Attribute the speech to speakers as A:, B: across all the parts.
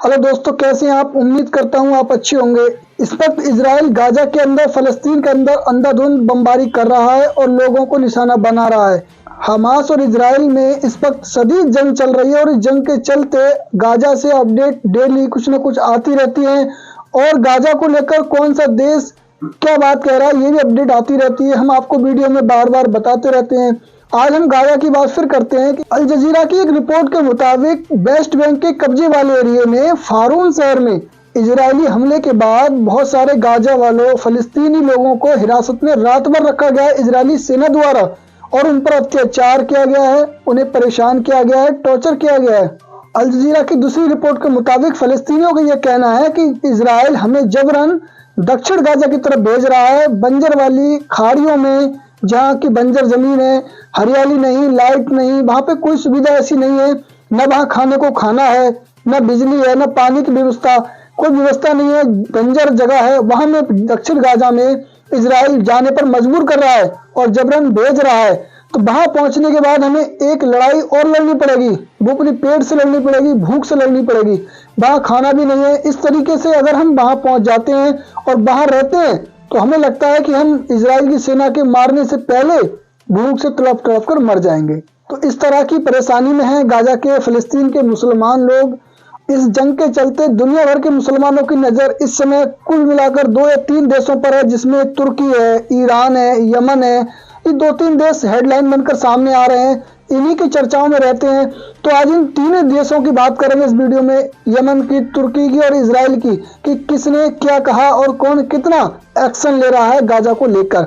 A: Hello दोस्तों, कैसे हैं आप? उम्मीद करता हूं आप अच्छे होंगे। इस वक्त इजराइल गाजा के अंदर, फलस्तीन के अंदर अंधाधुंध बमबारी कर रहा है और लोगों को निशाना बना रहा है। हमास और इजराइल में इस वक्त शदीद जंग चल रही है और इस जंग के चलते गाजा से अपडेट डेली कुछ न कुछ आती रहती है और गाजा को लेकर कौन सा देश क्या बात कह रहा है ये भी अपडेट आती रहती है। हम आपको वीडियो में बार बार बताते रहते हैं। आज हम गाजा की बात फिर करते हैं कि अल जजीरा की एक रिपोर्ट के मुताबिक वेस्ट बैंक के कब्जे वाले एरिया में फारून शहर में इजरायली हमले के बाद बहुत सारे गाजा वालों फलस्तीनी लोगों को हिरासत में रात भर रखा गया है इजरायली सेना द्वारा और उन पर अत्याचार किया गया है, उन्हें परेशान किया गया है, टॉर्चर किया गया है। अल जजीरा की दूसरी रिपोर्ट के मुताबिक फलस्तीनियों का यह कहना है कि इजराइल हमें जबरन दक्षिण गाजा की तरफ भेज रहा है, बंजर वाली खाड़ियों में जहाँ की बंजर जमीन है, हरियाली नहीं, लाइट नहीं, वहां पे कोई सुविधा ऐसी नहीं है, न वहां खाने को खाना है, न बिजली है, न पानी की व्यवस्था, कोई व्यवस्था नहीं है, बंजर जगह है। वहां में दक्षिण गाजा में इजराइल जाने पर मजबूर कर रहा है और जबरन भेज रहा है। तो वहां पहुंचने के बाद हमें एक लड़ाई और लड़नी पड़ेगी, वो अपनी पेट से लड़नी पड़ेगी, भूख से लड़नी पड़ेगी, वहां खाना भी नहीं है। इस तरीके से अगर हम वहां पहुंच जाते हैं और वहां रहते हैं तो हमें लगता है कि हम इजराइल की सेना के मारने से पहले भूख से तड़प तड़प कर मर जाएंगे। तो इस तरह की परेशानी में है गाजा के फलस्तीन के मुसलमान लोग। इस जंग के चलते दुनिया भर के मुसलमानों की नजर इस समय कुल मिलाकर 2 या 3 देशों पर है, जिसमें तुर्की है, ईरान है, यमन है। ये 2-3 देश हेडलाइन बनकर सामने आ रहे हैं, इन्हीं की चर्चाओं में रहते हैं। तो आज इन तीनों देशों की बात करेंगे इस वीडियो में, यमन की, तुर्की की और इजराइल की, कि किसने क्या कहा और कौन कितना एक्शन ले रहा है गाजा को लेकर।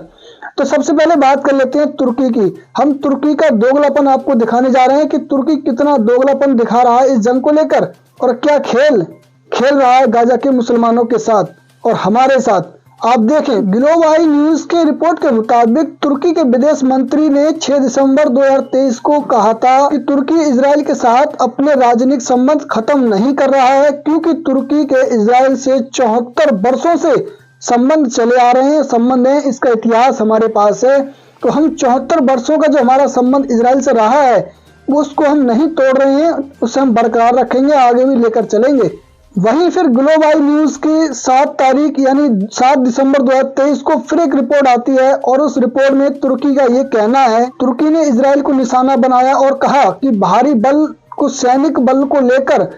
A: तो सबसे पहले बात कर लेते हैं तुर्की की। हम तुर्की का दोगलापन आपको दिखाने जा रहे हैं कि तुर्की कितना दोगलापन दिखा रहा है इस जंग को लेकर और क्या खेल खेल रहा है गाजा के मुसलमानों के साथ और हमारे साथ। आप देखें, ग्लोब आई न्यूज के रिपोर्ट के मुताबिक तुर्की के विदेश मंत्री ने 6 दिसंबर 2023 को कहा था कि तुर्की इजराइल के साथ अपने राजनीतिक संबंध खत्म नहीं कर रहा है, क्योंकि तुर्की के इजराइल से 74 वर्षों से संबंध चले आ रहे हैं, संबंध है, इसका इतिहास हमारे पास है। तो हम 74 वर्षों का जो हमारा संबंध इजराइल से रहा है उसको हम नहीं तोड़ रहे हैं, उसे हम बरकरार रखेंगे, आगे भी लेकर चलेंगे। वहीं फिर ग्लोब आई न्यूज की 7 तारीख यानी 7 दिसंबर 2023 को फिर एक रिपोर्ट आती है और उस रिपोर्ट में तुर्की का ये कहना है, तुर्की ने इजराइल को निशाना बनाया और कहा कि भारी बल को, सैनिक बल को लेकर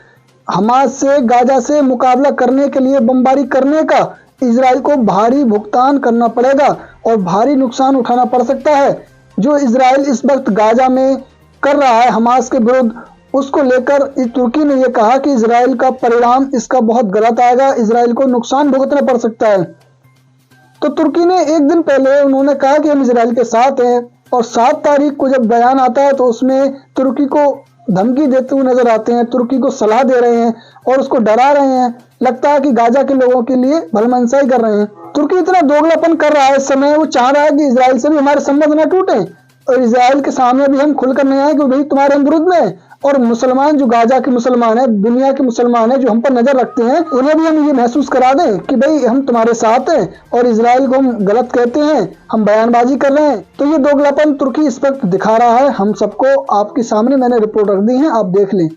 A: हमास से, गाजा से मुकाबला करने के लिए बमबारी करने का इजराइल को भारी भुगतान करना पड़ेगा और भारी नुकसान उठाना पड़ सकता है। जो इजराइल इस वक्त गाजा में कर रहा है हमास के विरुद्ध, उसको लेकर तुर्की ने यह कहा कि इजराइल का परिणाम इसका बहुत गलत आएगा, इजराइल को नुकसान भुगतना पड़ सकता है। तो तुर्की ने एक दिन पहले उन्होंने कहा कि हम इजराइल के साथ हैं और 7 तारीख को जब बयान आता है तो उसमें तुर्की को धमकी देते हुए नजर आते हैं, तुर्की को सलाह दे रहे हैं और उसको डरा रहे हैं। लगता है कि गाजा के लोगों के लिए भलमनसाई कर रहे हैं। तुर्की इतना दोगलापन कर रहा है इस समय, वो चाह रहा है कि इजराइल से भी हमारे संबंध न टूटे और इजराइल के सामने भी हम खुलकर नहीं आए कि भाई तुम्हारे हम विरुद्ध में। और मुसलमान जो गाजा के मुसलमान है, दुनिया के मुसलमान है जो हम पर नजर रखते हैं, उन्हें भी हम ये महसूस करा दें कि भाई हम तुम्हारे साथ हैं और इजराइल को हम गलत कहते हैं, हम बयानबाजी कर रहे हैं। तो ये दोगलापन तुर्की इस वक्त दिखा रहा है हम सबको। आपके सामने मैंने रिपोर्ट रख दी है, आप देख लें।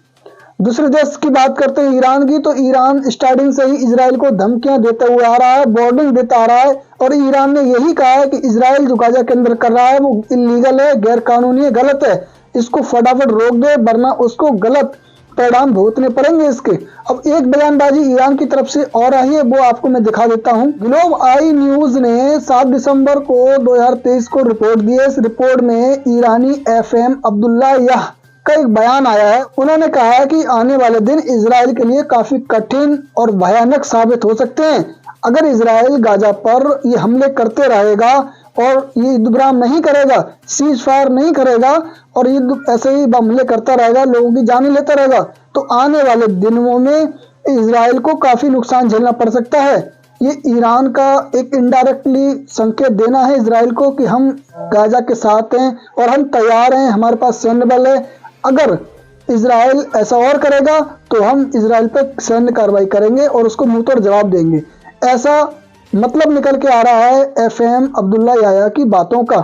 A: दूसरे देश की बात करते हैं ईरान की। तो ईरान स्टार्टिंग से ही इजराइल को धमकियां देता हुआ आ रहा है, वार्निंग देता आ रहा है और ईरान ने यही कहा है कि इजराइल जो गाजा के अंदर कर रहा है वो इलीगल है, गैर कानूनी है, गलत है, इसको फटाफट रोक दे वरना उसको गलत परिणाम भुगतने पड़ेंगे इसके। अब एक बयानबाजी ईरान की तरफ से और आई है, वो आपको मैं दिखा देता हूं। ग्लोब आई न्यूज ने 7 दिसंबर को 2023 को रिपोर्ट दी है। इस रिपोर्ट में ईरानी FM अब्दुल्लाह का एक बयान आया है। उन्होंने कहा है कि आने वाले दिन इजराइल के लिए काफी कठिन और भयानक साबित हो सकते हैं अगर इजराइल गाजा पर ये हमले करते रहेगा और ये युद्ध विराम नहीं करेगा, सीज फायर नहीं करेगा और युद्ध ऐसे ही हमले करता रहेगा, लोगों की जानें लेता रहेगा, तो आने वाले दिनों में इजराइल को काफी नुकसान झेलना पड़ सकता है। ये ईरान का एक इनडायरेक्टली संकेत देना है इजराइल को कि हम गाजा के साथ हैं और हम तैयार हैं, हमारे पास सैन्य बल है। अगर इजराइल ऐसा और करेगा तो हम इजराइल पर सैन्य कार्रवाई करेंगे और उसको मुंह तोड़ जवाब देंगे। ऐसा मतलब निकल के आ रहा है FM अब्दुल्लाह की बातों का।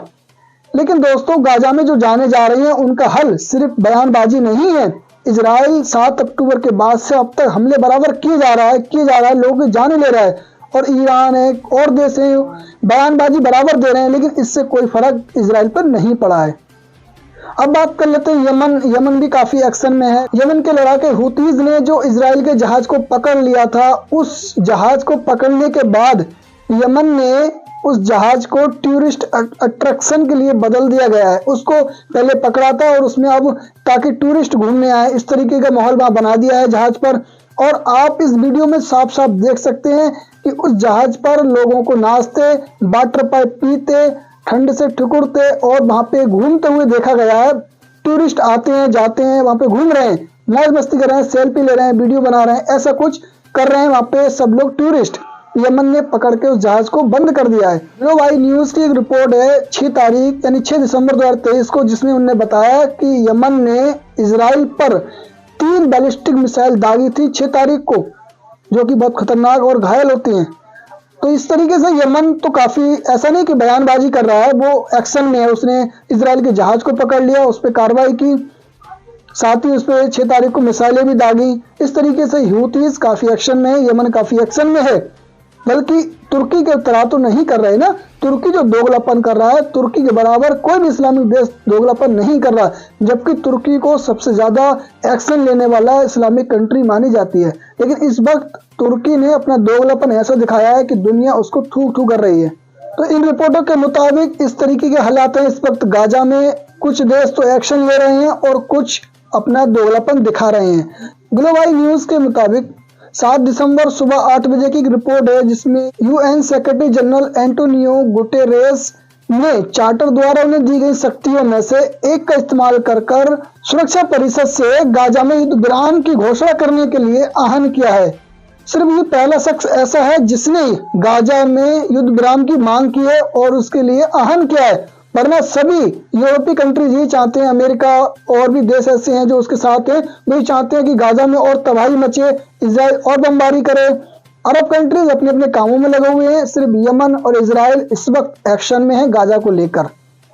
A: लेकिन दोस्तों, गाजा में जो जाने जा रही हैं उनका हल सिर्फ बयानबाजी नहीं है, इजराइल 7 अक्टूबर के बाद से अब तक हमले बराबर किए जा रहा है, लोगों की जानें ले रहा है, और ईरान है और देश है बयानबाजी बराबर दे रहे हैं, लेकिन इससे कोई फर्क इजराइल पर नहीं पड़ा है। अब बात कर लेते हैं यमन भी काफी एक्शन में है। यमन के लड़ाके हुतीज ने जो इजराइल के जहाज को पकड़ लिया था, उस जहाज को पकड़ने के बाद यमन ने उस जहाज को टूरिस्ट अट्रैक्शन के लिए बदल दिया गया है। उसको पहले पकड़ा था और उसमें अब ताकि टूरिस्ट घूमने आए, इस तरीके का माहौल वहां बना दिया है जहाज पर। और आप इस वीडियो में साफ साफ देख सकते हैं कि उस जहाज पर लोगों को नाचते, वाटर पाइप पीते, ठंड से ठिकुरते और वहां पे घूमते हुए देखा गया है। टूरिस्ट आते हैं, जाते हैं, वहां पे घूम रहे हैं, मौज मस्ती कर रहे हैं, सेल्फी ले रहे हैं, वीडियो बना रहे हैं, ऐसा कुछ कर रहे हैं वहां पे सब लोग टूरिस्ट। यमन ने पकड़ के उस जहाज को बंद कर दिया है। ग्लोबल न्यूज की एक रिपोर्ट है 6 तारीख यानी 6 दिसंबर 2023 को, जिसमें उन्होंने बताया कि यमन ने इजराइल पर 3 बैलिस्टिक मिसाइल दागी थी 6 तारीख को, जो कि बहुत खतरनाक और घायल होती हैं। तो इस तरीके से यमन तो काफी ऐसा नहीं कि बयानबाजी कर रहा है, वो एक्शन में है। उसने इजराइल के जहाज को पकड़ लिया, उस पर कार्रवाई की, साथ ही उस पर 6 तारीख को मिसाइलें भी दागी। इस तरीके से हूतीज काफी एक्शन में है, यमन काफी एक्शन में है। बल्कि तुर्की के तरह तो नहीं कर रहे ना, तुर्की जो दोगलापन कर रहा है, तुर्की के बराबर कोई भी इस्लामिक देश दोगलापन नहीं कर रहा, जबकि तुर्की को सबसे ज्यादा एक्शन लेने वाला इस्लामिक कंट्री मानी जाती है। लेकिन इस वक्त तुर्की ने अपना दोगलापन ऐसा दिखाया है कि दुनिया उसको थू थू कर रही है। तो इन रिपोर्टों के मुताबिक इस तरीके के हालात हैं इस वक्त गाजा में। कुछ देश तो एक्शन ले रहे हैं और कुछ अपना दोगलापन दिखा रहे हैं। ग्लोबल न्यूज के मुताबिक 7 दिसंबर सुबह 8 बजे की एक रिपोर्ट है, जिसमें UN secretary general Antonio Guterres ने चार्टर द्वारा उन्हें दी गई शक्तियों में से एक का इस्तेमाल कर सुरक्षा परिषद से गाजा में युद्ध विराम की घोषणा करने के लिए आह्वान किया है। सिर्फ ये पहला शख्स ऐसा है जिसने गाजा में युद्ध विराम की मांग की है और उसके लिए आह्वान किया है, वरना सभी यूरोपीय कंट्रीज ये चाहते हैं, अमेरिका और भी देश ऐसे हैं जो उसके साथ हैं, वही चाहते हैं कि गाजा में और तबाही मचे, इजराइल और बमबारी करे। अरब कंट्रीज अपने अपने कामों में लगे हुए हैं, सिर्फ यमन और इजराइल इस वक्त एक्शन में है गाजा को लेकर।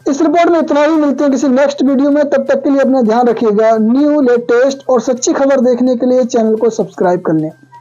A: इस रिपोर्ट में इतना ही, मिलते हैं किसी नेक्स्ट वीडियो में, तब तक के लिए अपना ध्यान रखिएगा। न्यू, लेटेस्ट और सच्ची खबर देखने के लिए चैनल को सब्सक्राइब कर लें।